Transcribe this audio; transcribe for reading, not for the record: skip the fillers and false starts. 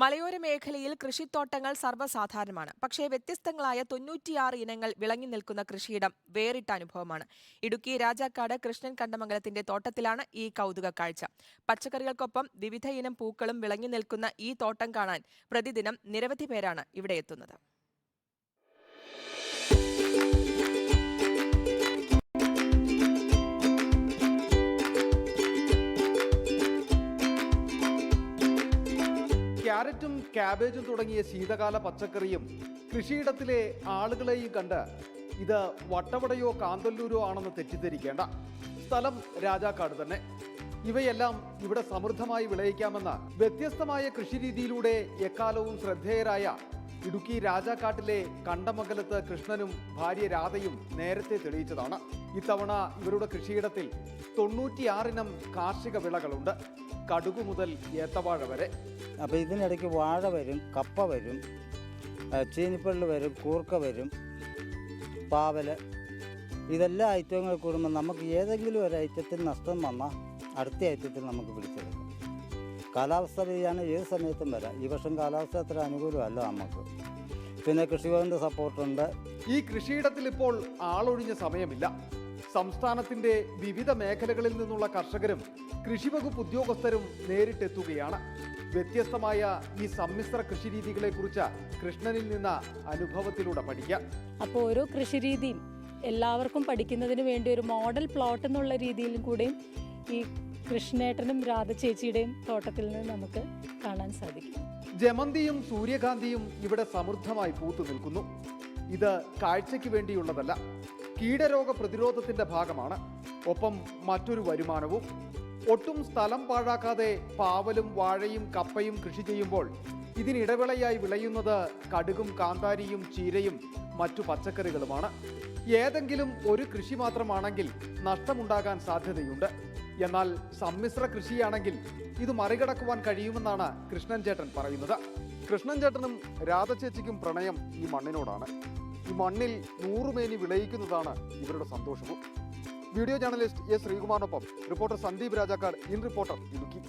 മലയോര മേഖലയിൽ കൃഷിത്തോട്ടങ്ങൾ സർവ്വസാധാരണമാണ്. പക്ഷേ വ്യത്യസ്തങ്ങളായ 96 ഇനങ്ങൾ വിളങ്ങി നിൽക്കുന്ന കൃഷിയിടം വേറിട്ട അനുഭവമാണ്. ഇടുക്കി രാജാക്കാട് കൃഷ്ണൻ കണ്ടമംഗലത്തിന്റെ തോട്ടത്തിലാണ് ഈ കൗതുക കാഴ്ച. പച്ചക്കറികൾക്കൊപ്പം വിവിധ ഇനം പൂക്കളും വിളങ്ങി നിൽക്കുന്ന ഈ തോട്ടം കാണാൻ പ്രതിദിനം നിരവധി പേരാണ് ഇവിടെ എത്തുന്നത്. ക്യാരറ്റും ക്യാബേജും തുടങ്ങിയ ശീതകാല പച്ചക്കറിയും കൃഷിയിടത്തിലെ ആളുകളെയും കണ്ട് ഇത് വട്ടവടയോ കാന്തല്ലൂരോ ആണെന്ന് തെറ്റിദ്ധരിക്കേണ്ട. സ്ഥലം രാജാക്കാട് തന്നെ. ഇവയെല്ലാം ഇവിടെ സമൃദ്ധമായി വിളയിക്കാമെന്ന് വ്യത്യസ്തമായ കൃഷിരീതിയിലൂടെ എക്കാലവും ശ്രദ്ധേയരായ ഇടുക്കി രാജാക്കാട്ടിലെ കണ്ടമംഗലത്ത് കൃഷ്ണനും ഭാര്യ രാധയും നേരത്തെ തെളിയിച്ചതാണ്. ഇത്തവണ ഇവരുടെ കൃഷിയിടത്തിൽ 96 ഇനം കാർഷിക വിളകളുണ്ട്. കടുകു മുതൽ ഏത്തവാഴ വരെ. അപ്പോൾ ഇതിനിടയ്ക്ക് വാഴ വരും, കപ്പ വരും, ചീനിപ്പള്ളി വരും, കൂർക്ക വരും, പാവൽ. ഇതെല്ലാം ഐറ്റങ്ങൾ കൂടുമ്പോൾ നമുക്ക് ഏതെങ്കിലും ഒരു ഐറ്റത്തിൽ നഷ്ടം വന്നാൽ അടുത്ത ഐറ്റത്തിൽ നമുക്ക് പിടിച്ചെടുക്കും. കാലാവസ്ഥ വ്യതിയാനം ഏത് സമയത്തും വരാം. ഈ വർഷം കാലാവസ്ഥ അത്ര അനുകൂലമല്ല നമുക്ക്. പിന്നെ കൃഷിഭവൻ്റെ സപ്പോർട്ടുണ്ട്. ഈ കൃഷിയിടത്തിൽ ഇപ്പോൾ ആളൊഴിഞ്ഞ സമയമില്ല. സംസ്ഥാനത്തിന്റെ വിവിധ മേഖലകളിൽ നിന്നുള്ള കർഷകരും കൃഷിവകുപ്പ് ഉദ്യോഗസ്ഥരും നേരിട്ടെത്തുകയാണ്. വ്യത്യസ്തമായ ഈ സമ്മിശ്ര കൃഷിരീതികളെ കുറിച്ച് കൃഷ്ണനിൽ നിന്ന് അനുഭവത്തിലൂടെ പഠിക്കാം. അപ്പോൾ ഓരോ കൃഷിരീതിയും എല്ലാവർക്കും പഠിക്കുന്നതിന് വേണ്ടി ഒരു മോഡൽ പ്ലോട്ട് എന്നുള്ള രീതിയിലും കൂടെയും ഈ കൃഷ്ണേട്ടനും രാധ ചേച്ചിയുടെയും തോട്ടത്തിൽ നിന്ന് നമുക്ക് കാണാൻ സാധിക്കും. ജമന്തിയും സൂര്യകാന്തിയും ഇവിടെ സമൃദ്ധമായി പൂത്തു നിൽക്കുന്നു. ഇത് കാഴ്ചയ്ക്ക് വേണ്ടിയുള്ളതല്ല, കീടരോഗ പ്രതിരോധത്തിന്റെ ഭാഗമാണ്. ഒപ്പം മറ്റൊരു വരുമാനവും. ഒട്ടും സ്ഥലം പാഴാക്കാതെ പാവലും വാഴയും കപ്പയും കൃഷി ചെയ്യുമ്പോൾ ഇതിനിടവിളയായി വിളയുന്നത് കടുകും കാന്താരിയും ചീരയും മറ്റു പച്ചക്കറികളുമാണ്. ഏതെങ്കിലും ഒരു കൃഷി മാത്രമാണെങ്കിൽ നഷ്ടമുണ്ടാകാൻ സാധ്യതയുണ്ട്. എന്നാൽ സമ്മിശ്ര കൃഷിയാണെങ്കിൽ ഇത് മറികടക്കുവാൻ കഴിയുമെന്നാണ് കൃഷ്ണൻ ചേട്ടൻ പറയുന്നത്. കൃഷ്ണൻ ചേട്ടനും രാധ ചേച്ചിക്കും പ്രണയം ഈ മണ്ണിനോടാണ്. ഈ മണ്ണിൽ 100 മേനി വിളയിക്കുന്നതാണ് ഇവരുടെ സന്തോഷവും. വീഡിയോ ജേർണലിസ്റ്റ് എസ് ശ്രീകുമാറിനൊപ്പം reporter Sandeep Rajakkad, in reporter, Idukki.